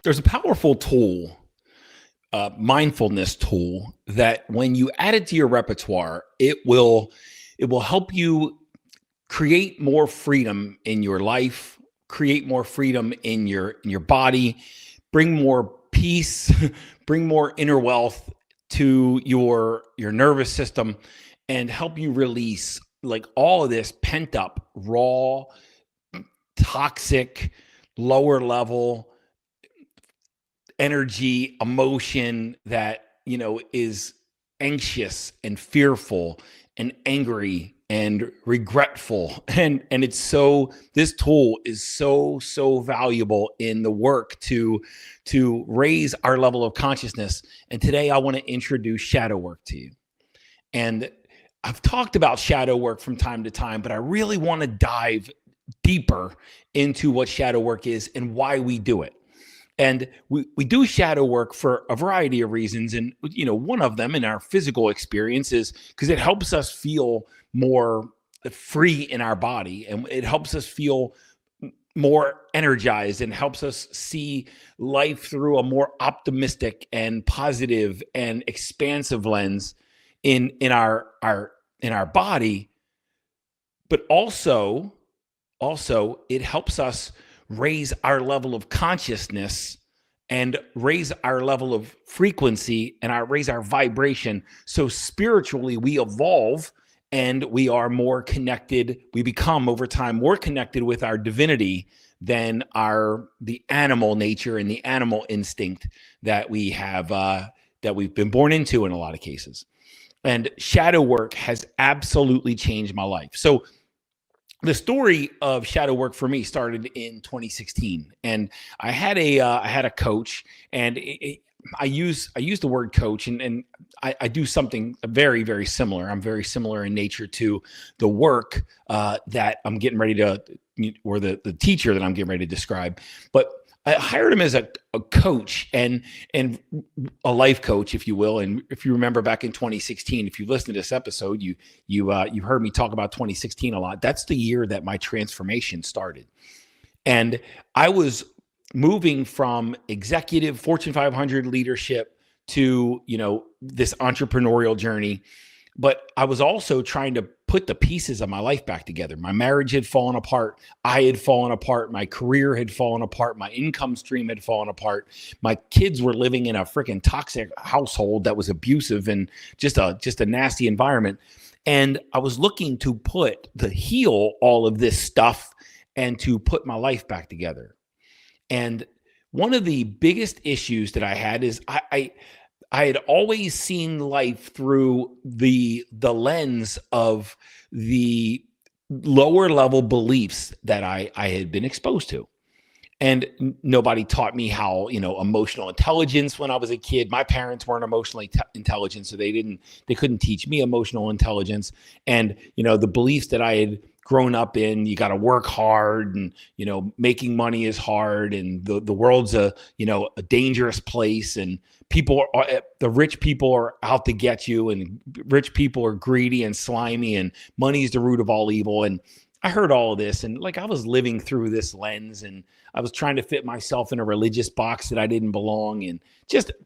There's a powerful tool, mindfulness tool, that when you add it to your repertoire, it will help you create more freedom in your life, create more freedom in your body, bring more peace, bring more inner wealth to your nervous system, and help you release like all of this pent up, raw, toxic, lower level energy, emotion that, is anxious and fearful and angry and regretful. And it's so, this tool is so valuable in the work to raise our level of consciousness. And today I want to introduce shadow work to you. And I've talked about shadow work from time to time, but I really want to dive deeper into what shadow work is and why we do it. And we do shadow work for a variety of reasons. And, one of them in our physical experience is because it helps us feel more free in our body. And it helps us feel more energized and helps us see life through a more optimistic and positive and expansive lens in our body. But also it helps us raise our level of consciousness and raise our level of frequency and raise our vibration. So spiritually, we evolve and we are more connected. We become over time more connected with our divinity than the animal nature and the animal instinct that we have, that we've been born into in a lot of cases. And shadow work has absolutely changed my life. So the story of shadow work for me started in 2016, and I had a coach, and I use the word coach, and I do something very, very similar. I'm very similar in nature to the work that I'm getting ready to, or the teacher that I'm getting ready to describe. But I hired him as a coach and a life coach, if you will. And if you remember back in 2016, if you listened to this episode, you heard me talk about 2016 a lot. That's the year that my transformation started. And I was moving from executive Fortune 500 leadership to, this entrepreneurial journey. But I was also trying to put the pieces of my life back together. My marriage had fallen apart. I had fallen apart. My career had fallen apart. My income stream had fallen apart. My kids were living in a freaking toxic household that was abusive and just a nasty environment. And I was looking to heal all of this stuff and to put my life back together. And one of the biggest issues that I had is I had always seen life through the lens of the lower level beliefs that I had been exposed to. And nobody taught me how, emotional intelligence when I was a kid. My parents weren't emotionally intelligent, so they couldn't teach me emotional intelligence. And, the beliefs that I had grown up in, you got to work hard, and, making money is hard, and the world's a dangerous place, and the rich people are out to get you, and rich people are greedy and slimy, and money is the root of all evil. And I heard all of this, and I was living through this lens, and I was trying to fit myself in a religious box that I didn't belong in.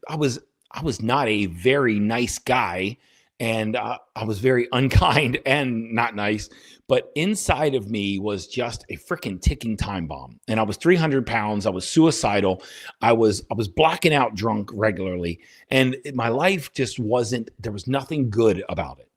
I was not a very nice guy, and I was very unkind and not nice. But inside of me was just a freaking ticking time bomb. And I was 300 pounds. I was suicidal. I was blacking out drunk regularly. And my life just there was nothing good about it.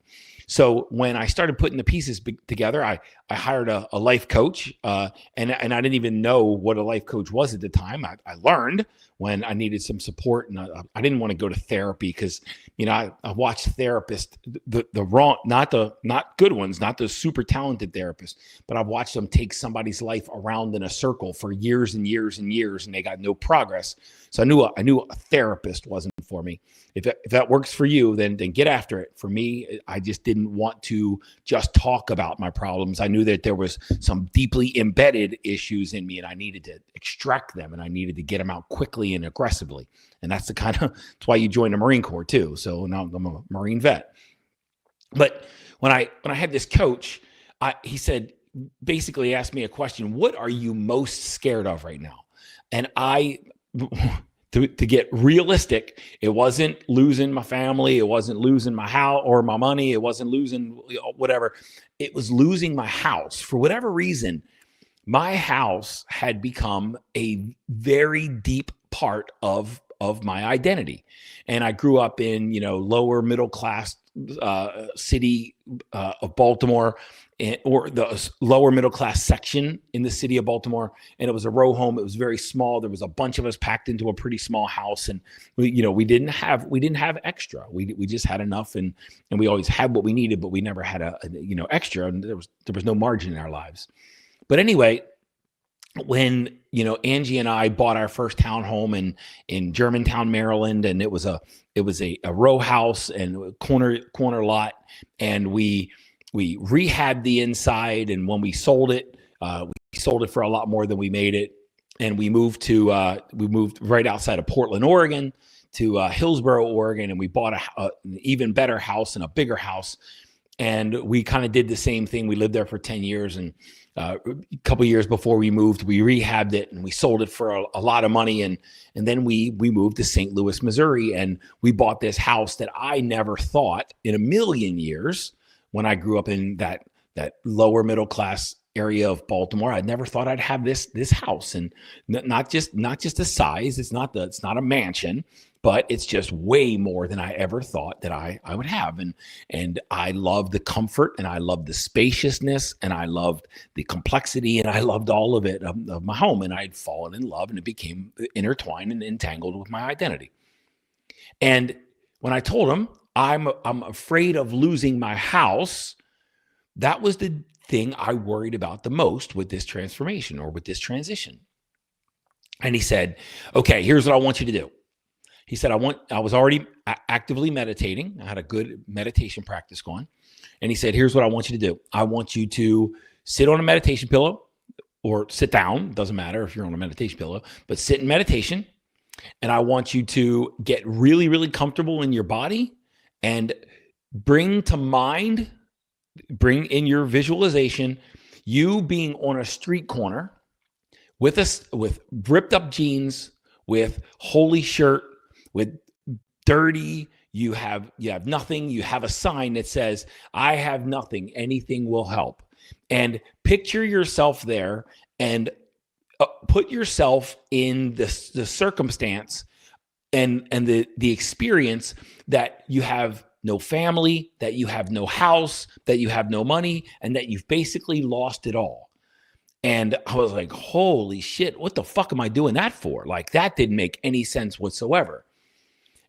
So when I started putting the pieces together, I hired a life coach, and I didn't even know what a life coach was at the time. I learned when I needed some support, and I didn't want to go to therapy because, I watched therapists, the wrong, not good ones, not the super talented therapists, but I've watched them take somebody's life around in a circle for years and years and years, and they got no progress. So I knew a therapist wasn't for me. If that works for you, then get after it. For me, I just didn't want to just talk about my problems. I knew that there was some deeply embedded issues in me, and I needed to extract them, and I needed to get them out quickly and aggressively. And that's that's why you joined the Marine Corps too. So now I'm a Marine vet. But when I had this coach, he said, basically asked me a question: what are you most scared of right now? And I to get realistic, it wasn't losing my family. It wasn't losing my house or my money. It wasn't losing whatever. It was losing my house. For whatever reason, my house had become a very deep part of my identity. And I grew up in, lower middle class city of Baltimore, or the lower middle class section in the city of Baltimore. And it was a row home. It was very small. There was a bunch of us packed into a pretty small house. And we didn't have extra. We just had enough, and we always had what we needed, but we never had a extra. And there was no margin in our lives. But anyway, when Angie and I bought our first townhome in Germantown, Maryland, and it was a row house and a corner lot, and we rehabbed the inside, and when we sold it for a lot more than we made it, and we moved right outside of Portland, Oregon, to Hillsboro, Oregon, and we bought an even better house and a bigger house, and we kind of did the same thing. We lived there for 10 years, and a couple of years before we moved, we rehabbed it and we sold it for a lot of money. And then we moved to St. Louis, Missouri, and we bought this house that I never thought in a million years, when I grew up in that lower middle class area of Baltimore, I never thought I'd have this house. And not just the size. It's not a mansion, but it's just way more than I ever thought that I would have. And I loved the comfort, and I loved the spaciousness, and I loved the complexity, and I loved all of it of my home. And I'd fallen in love, and it became intertwined and entangled with my identity. And when I told him I'm afraid of losing my house, that was the thing I worried about the most with this transformation, or with this transition. And he said, okay, here's what I want you to do. He said, I was already actively meditating. I had a good meditation practice going. And he said, here's what I want you to do. I want you to sit on a meditation pillow, or sit down. Doesn't matter if you're on a meditation pillow, but sit in meditation. And I want you to get really, really comfortable in your body, and bring in your visualization, you being on a street corner with ripped up jeans, with holey shirt, with dirty, you have nothing. You have a sign that says, I have nothing, anything will help. And picture yourself there, and put yourself in the circumstance and the experience that you have no family, that you have no house, that you have no money, and that you've basically lost it all. And I was like, holy shit, what the fuck am I doing that for? Like, that didn't make any sense whatsoever.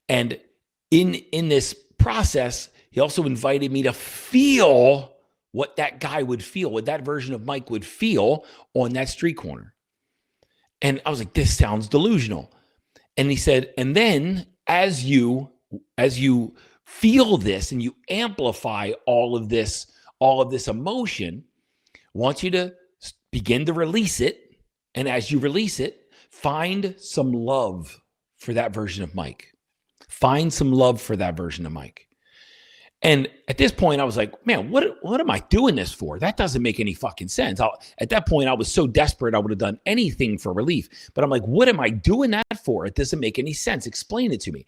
And in this process, he also invited me to feel what that guy would feel, what that version of Mike would feel on that street corner. And I was like, this sounds delusional. And he said, and then as you feel this and you amplify all of this emotion, I want you to begin to release it. And as you release it, find some love for that version of Mike. Find some love for that version of Mike. And at this point, I was like, man, what am I doing this for? That doesn't make any fucking sense. At that point, I was so desperate, I would have done anything for relief. But I'm like, what am I doing that for? It doesn't make any sense. Explain it to me.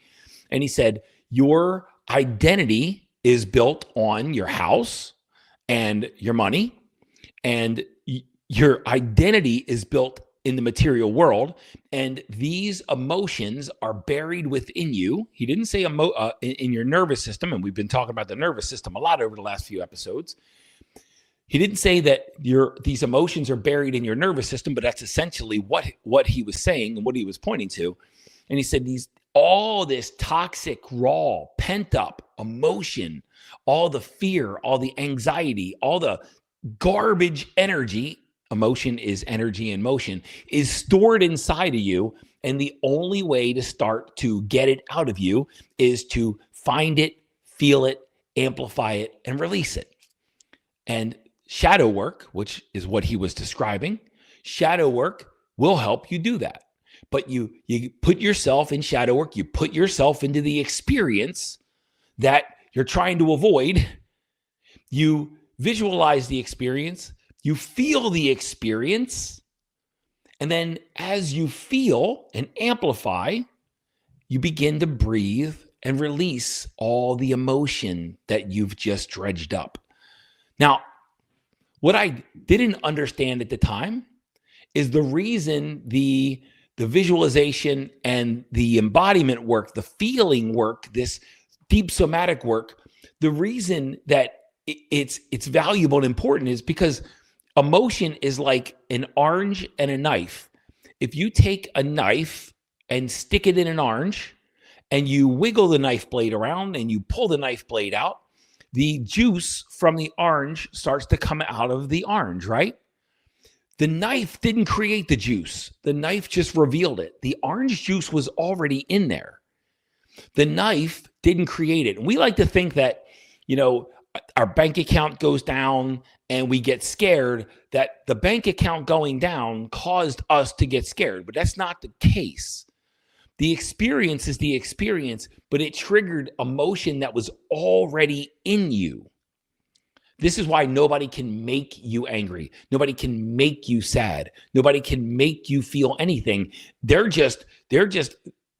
And he said, your identity is built on your house and your money. And your identity is built in the material world, and these emotions are buried within you. He didn't say in your nervous system, and we've been talking about the nervous system a lot over the last few episodes. He didn't say that these emotions are buried in your nervous system, but that's essentially what he was saying and what he was pointing to. And he said all this toxic, raw, pent up emotion, all the fear, all the anxiety, all the garbage energy. Emotion is energy in motion, is stored inside of you. And the only way to start to get it out of you is to find it, feel it, amplify it, and release it. And shadow work, which is what he was describing, shadow work will help you do that. But you put yourself in shadow work, you put yourself into the experience that you're trying to avoid. You visualize the experience, you feel the experience, And then as you feel and amplify, you begin to breathe and release all the emotion that you've just dredged up. Now, what I didn't understand at the time is the reason the visualization and the embodiment work, the feeling work, this deep somatic work, the reason that it's valuable and important is because emotion is like an orange and a knife. If you take a knife and stick it in an orange and you wiggle the knife blade around and you pull the knife blade out, the juice from the orange starts to come out of the orange, right? The knife didn't create the juice. The knife just revealed it. The orange juice was already in there. The knife didn't create it. And we like to think that, our bank account goes down and we get scared, that the bank account going down caused us to get scared. But that's not the case. The experience is the experience, but it triggered emotion that was already in you. This is why nobody can make you angry. Nobody can make you sad. Nobody can make you feel anything. They're just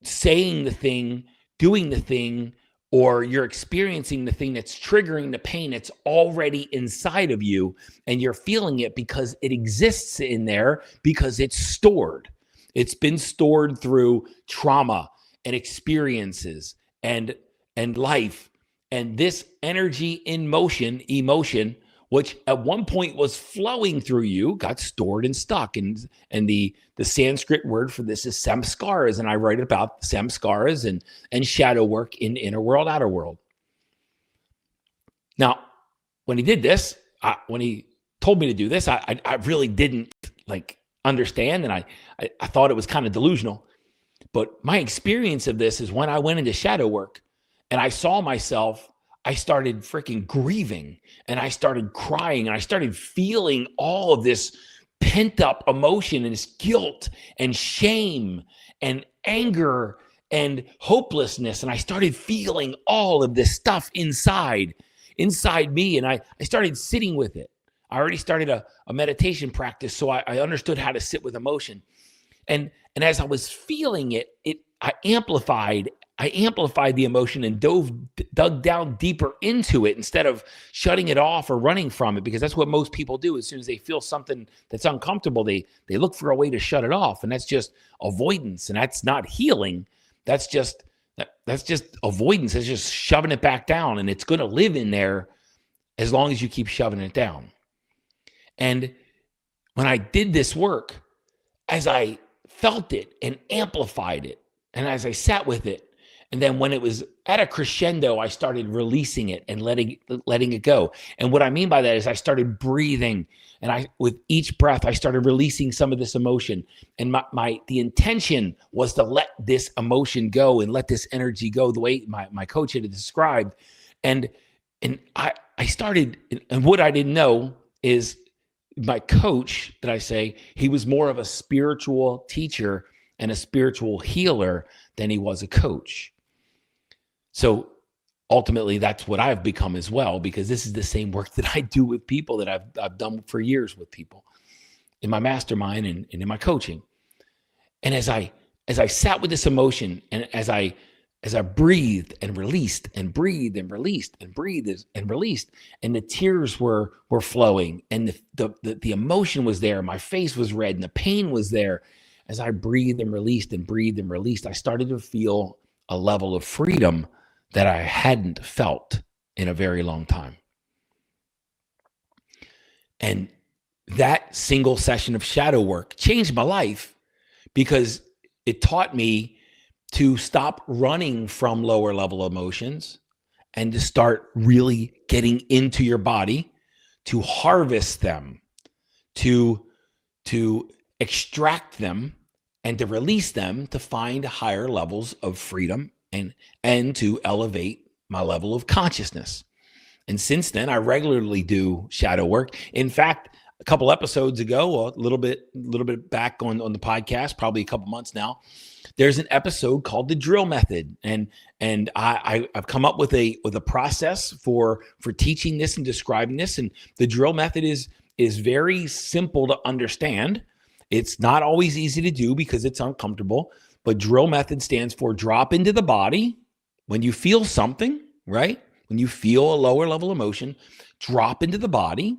saying the thing, doing the thing, or you're experiencing the thing that's triggering the pain that's already inside of you, and you're feeling it because it exists in there, because it's stored. It's been stored through trauma and experiences and life. And this energy in motion, emotion, which at one point was flowing through you, got stored and stuck. And the Sanskrit word for this is samskaras. And I write about samskaras and shadow work in inner world, outer world. Now, when he did this, when he told me to do this, I really didn't understand. And I thought it was kind of delusional. But my experience of this is when I went into shadow work, and I saw myself, I started freaking grieving, and I started crying, and I started feeling all of this pent up emotion and this guilt and shame and anger and hopelessness. And I started feeling all of this stuff inside me. And I started sitting with it. I already started a meditation practice, so I understood how to sit with emotion. And as I was feeling it, I amplified the emotion and dug down deeper into it instead of shutting it off or running from it, because that's what most people do. As soon as they feel something that's uncomfortable, they look for a way to shut it off. And that's just avoidance. And that's not healing. That's just avoidance. It's just shoving it back down. And it's going to live in there as long as you keep shoving it down. And when I did this work, as I felt it and amplified it, and as I sat with it, and then when it was at a crescendo, I started releasing it and letting it go. And what I mean by that is I started breathing, and with each breath, I started releasing some of this emotion. And the intention was to let this emotion go and let this energy go the way my coach had described. And I started, and what I didn't know is my coach, that I say, he was more of a spiritual teacher and a spiritual healer than he was a coach. So ultimately, that's what I've become as well, because this is the same work that I do with people, that I've done for years with people in my mastermind and in my coaching. And as I sat with this emotion, and as I breathed and released and breathed and released and breathed and released, and the tears were flowing, and the emotion was there, my face was red, and the pain was there. As I breathed and released and breathed and released, I started to feel a level of freedom that I hadn't felt in a very long time. And that single session of shadow work changed my life, because it taught me to stop running from lower level emotions and to start really getting into your body, to harvest them, to extract them, and to release them, to find higher levels of freedom and to elevate my level of consciousness. And since then, I regularly do shadow work. In fact, a couple episodes ago, a little bit back on the podcast, probably a couple months now, there's an episode called the drill method. And I've come up with a process for teaching this and describing this. And the drill method is very simple to understand. It's not always easy to do because it's uncomfortable, but drill method stands for drop into the body when you feel something, right? When you feel a lower level emotion, drop into the body,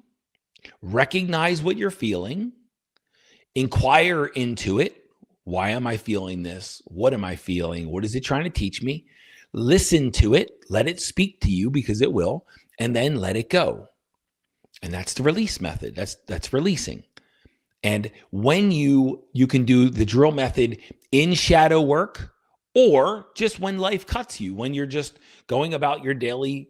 recognize what you're feeling, inquire into it. Why am I feeling this? What am I feeling? What is it trying to teach me? Listen to it, let it speak to you because it will, and then let it go. And that's the release method. That's releasing. And when you can do the drill method in shadow work, or just when life cuts you, when you're just going about your daily,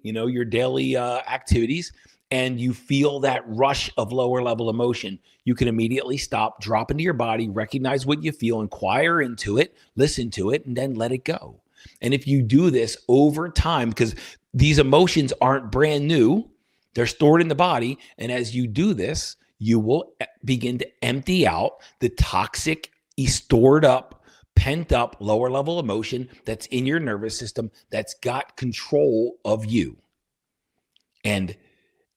activities, and you feel that rush of lower level emotion, you can immediately stop, drop into your body, recognize what you feel, inquire into it, listen to it, and then let it go. And if you do this over time, because these emotions aren't brand new, they're stored in the body. And as you do this, you will begin to empty out the toxic, stored up, pent up lower level emotion that's in your nervous system that's got control of you. And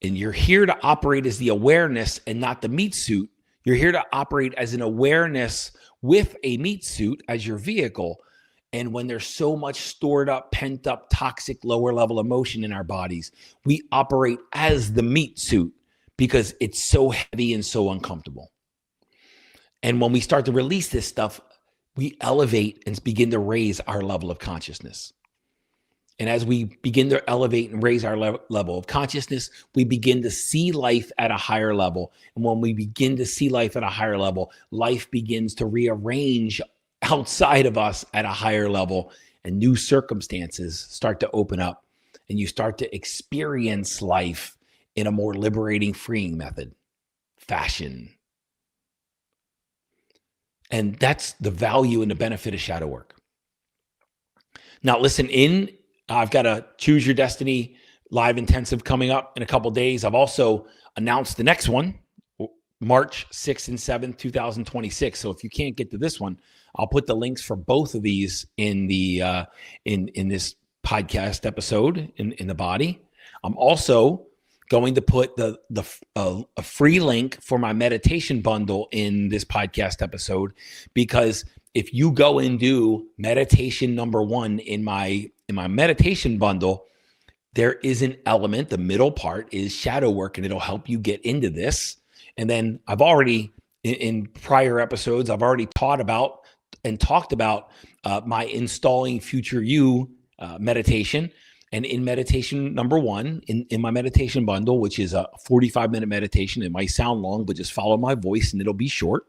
you're here to operate as the awareness and not the meat suit. You're here to operate as an awareness with a meat suit as your vehicle. And when there's so much stored up, pent up, toxic, lower level emotion in our bodies, we operate as the meat suit because it's so heavy and so uncomfortable. And when we start to release this stuff, we elevate and begin to raise our level of consciousness. And as we begin to elevate and raise our level of consciousness, we begin to see life at a higher level. And when we begin to see life at a higher level, life begins to rearrange outside of us at a higher level, and new circumstances start to open up, and you start to experience life in a more liberating, freeing fashion. And that's the value and the benefit of shadow work. Now, listen, I've got a Choose Your Destiny live intensive coming up in a couple of days. I've also announced the next one, March 6th and 7th, 2026. So if you can't get to this one, I'll put the links for both of these in the in this podcast episode in the body. I'm also going to put a free link for my meditation bundle in this podcast episode, because if you go and do meditation number 1 in my meditation bundle, there is an element, the middle part is shadow work, and it'll help you get into this. And then I've already, in prior episodes, I've already talked about my Installing Future You meditation. And in meditation number 1, in my meditation bundle, which is a 45-minute meditation, it might sound long, but just follow my voice and it'll be short.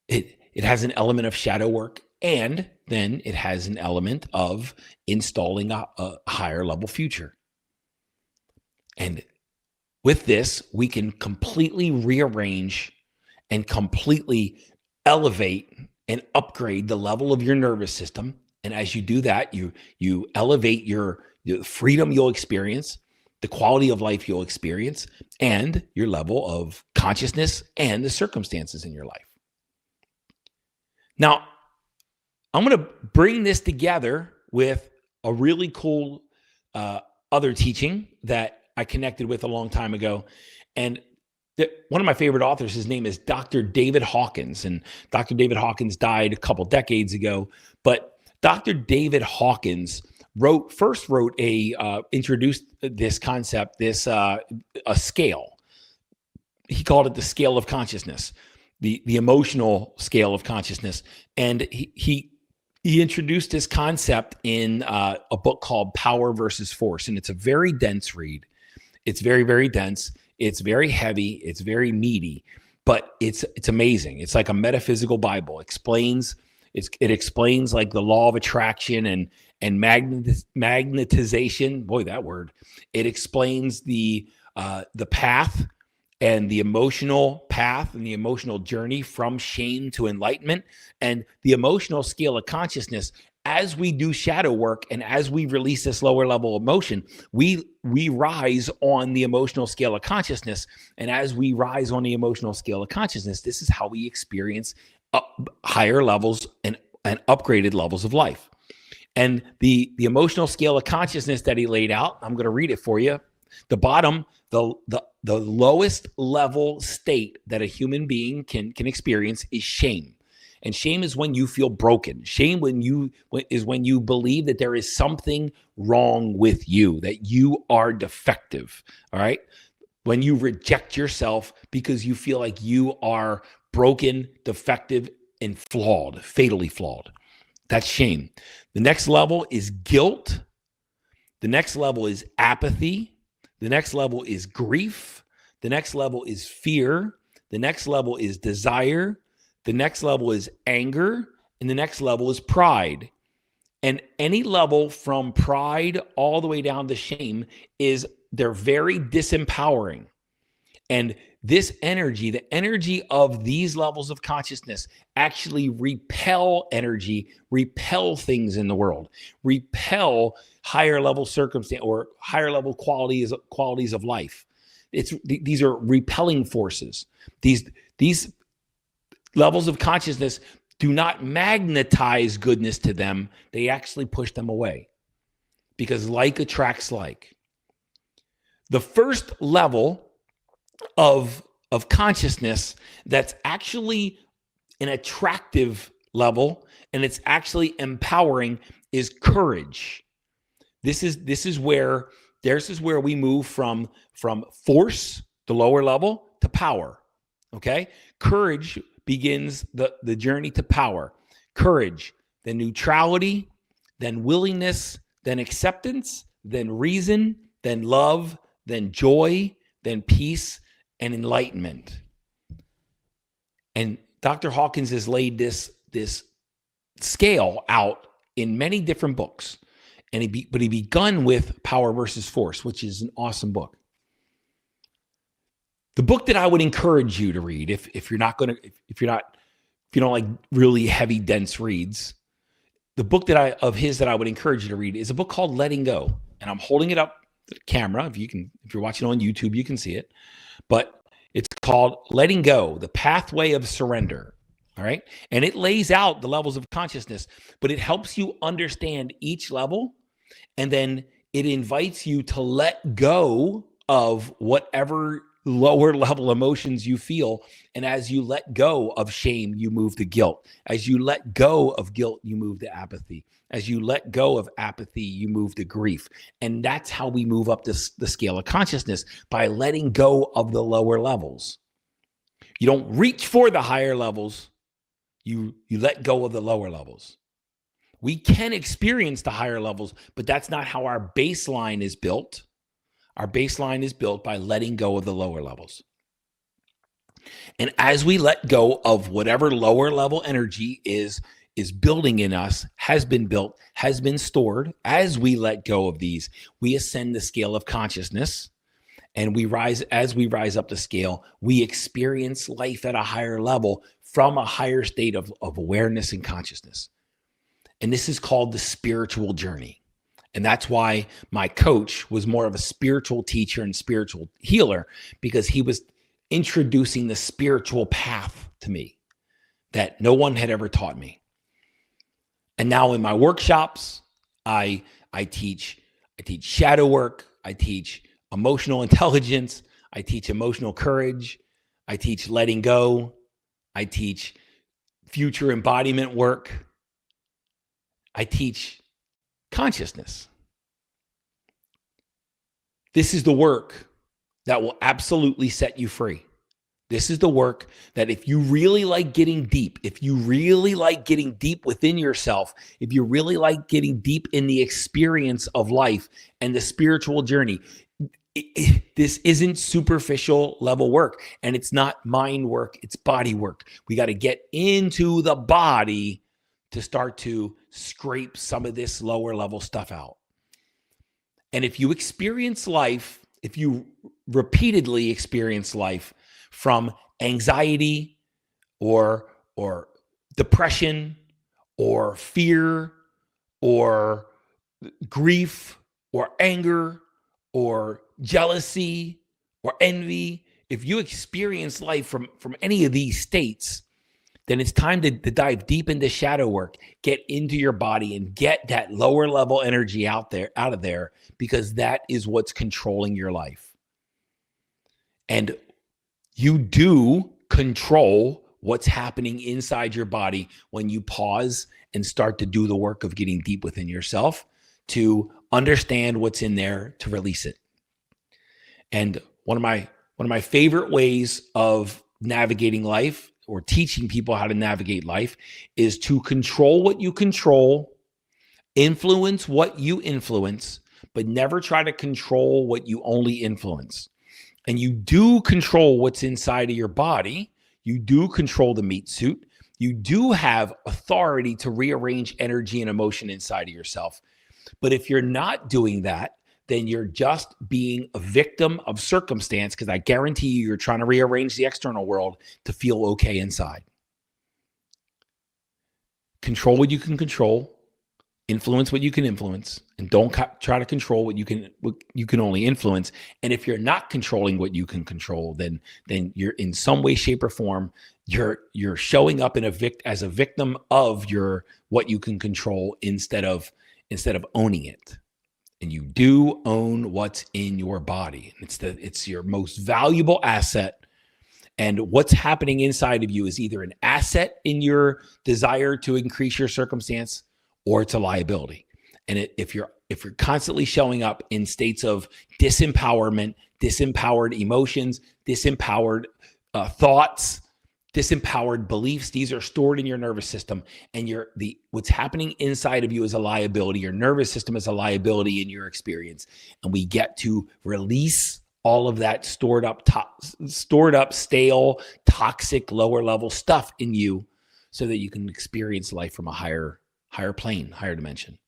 It has an element of shadow work, and then it has an element of installing a higher level future. And with this, we can completely rearrange and completely elevate and upgrade the level of your nervous system. And as you do that, you elevate the freedom you'll experience, the quality of life you'll experience, and your level of consciousness and the circumstances in your life. Now, I'm going to bring this together with a really cool other teaching that I connected with a long time ago. And one of my favorite authors, his name is Dr. David Hawkins. And Dr. David Hawkins died a couple decades ago. But Dr. David Hawkins introduced this concept, a scale. He called it the scale of consciousness, the emotional scale of consciousness. And he introduced this concept in a book called Power versus Force. And it's a very dense read. It's very, very dense. It's very heavy. It's very meaty, but it's amazing. It's like a metaphysical Bible. It explains like the law of attraction and magnetization. Boy, that word. It explains the path and the emotional path and the emotional journey from shame to enlightenment, and the emotional scale of consciousness. As we do shadow work and as we release this lower level emotion, we rise on the emotional scale of consciousness. And as we rise on the emotional scale of consciousness, this is how we experience higher levels and upgraded levels of life. And the emotional scale of consciousness that he laid out, I'm going to read it for you. The bottom, the the lowest level state that a human being can experience is shame. And shame is when you feel broken. Shame is when you believe that there is something wrong with you, that you are defective. All right. When you reject yourself because you feel like you are broken, defective, and flawed, fatally flawed. That's shame. The next level is guilt. The next level is apathy. The next level is grief. The next level is fear. The next level is desire. The next level is anger. And the next level is pride. And any level from pride all the way down to shame they're very disempowering. And this energy, the energy of these levels of consciousness actually repel things in the world, repel higher level circumstance or higher level qualities of life. These are repelling forces. These levels of consciousness do not magnetize goodness to them. They actually push them away because like attracts like. The first level of consciousness that's actually an attractive level and it's actually empowering is courage. This is where we move from force, the lower level, to power. Okay? Courage begins the journey to power. Courage, then neutrality, then willingness, then acceptance, then reason, then love, then joy, then peace, and enlightenment. And Dr. Hawkins has laid this scale out in many different books. But he begun with Power versus Force, which is an awesome book. The book that I would encourage you to read, if you don't like really heavy, dense reads, the book that I would encourage you to read is a book called Letting Go. And I'm holding it up to the camera. If you're watching on YouTube, you can see it. But it's called Letting Go, The Pathway of Surrender. All right. And it lays out the levels of consciousness, but it helps you understand each level. And then it invites you to let go of whatever lower level emotions you feel. And as you let go of shame, you move to guilt. As you let go of guilt, you move to apathy. As you let go of apathy, you move to grief. And that's how we move up the scale of consciousness, by letting go of the lower levels. You don't reach for the higher levels. You let go of the lower levels. We can experience the higher levels, but that's not how our baseline is built. Our baseline is built by letting go of the lower levels. And as we let go of whatever lower level energy is building in us, has been built, has been stored, as we let go of these, we ascend the scale of consciousness. And as we rise up the scale, we experience life at a higher level from a higher state of awareness and consciousness. And this is called the spiritual journey. And that's why my coach was more of a spiritual teacher and spiritual healer, because he was introducing the spiritual path to me that no one had ever taught me. And now in my workshops, I teach shadow work, I teach emotional intelligence, I teach emotional courage, I teach letting go, I teach future embodiment work, I teach consciousness. This is the work that will absolutely set you free. This is the work that if you really like getting deep, if you really like getting deep within yourself, if you really like getting deep in the experience of life and the spiritual journey, this isn't superficial level work, and it's not mind work, it's body work. We got to get into the body to start to scrape some of this lower level stuff out. And if you experience life, if you repeatedly experience life from anxiety or depression or fear or grief or anger or jealousy or envy, if you experience life from any of these states, then it's time to dive deep into shadow work, get into your body and get that lower level energy out of there, because that is what's controlling your life. And you do control what's happening inside your body when you pause and start to do the work of getting deep within yourself to understand what's in there, to release it. And one of my favorite ways of navigating life, or teaching people how to navigate life, is to control what you control, influence what you influence, but never try to control what you only influence. And you do control what's inside of your body. You do control the meat suit. You do have authority to rearrange energy and emotion inside of yourself. But if you're not doing that, then you're just being a victim of circumstance, because I guarantee you're trying to rearrange the external world to feel okay inside. Control what you can control, influence what you can influence, and don't try to control what you can only influence. And if you're not controlling what you can control, then you're in some way, shape, or form, you're showing up as a victim of what you can control instead of owning it. And you do own what's in your body. It's your most valuable asset. And what's happening inside of you is either an asset in your desire to increase your circumstance, or it's a liability. And if you're constantly showing up in states of disempowerment, disempowered emotions, disempowered thoughts, disempowered beliefs, these are stored in your nervous system, and what's happening inside of you is a liability. Your nervous system is a liability in your experience, and we get to release all of that stored up, stale, toxic, lower level stuff in you, so that you can experience life from a higher plane, higher dimension.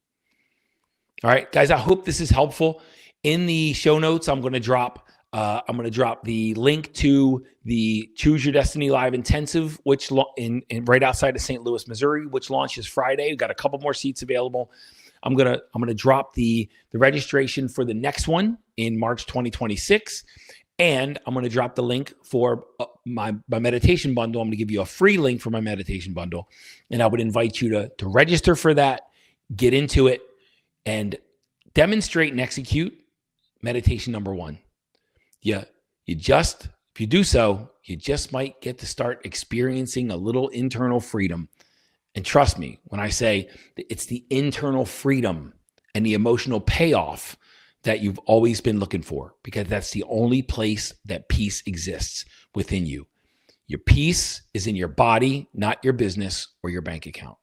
All right, guys, I hope this is helpful. In the show notes, I'm going to drop the link to the Choose Your Destiny Live Intensive, which in right outside of St. Louis, Missouri, which launches Friday. We've got a couple more seats available. I'm gonna drop the registration for the next one in March 2026, and I'm gonna drop the link for my meditation bundle. I'm gonna give you a free link for my meditation bundle, and I would invite you to register for that, get into it, and demonstrate and execute meditation number 1. If you do so, you just might get to start experiencing a little internal freedom. And trust me when I say it's the internal freedom and the emotional payoff that you've always been looking for, because that's the only place that peace exists within you. Your peace is in your body, not your business or your bank account.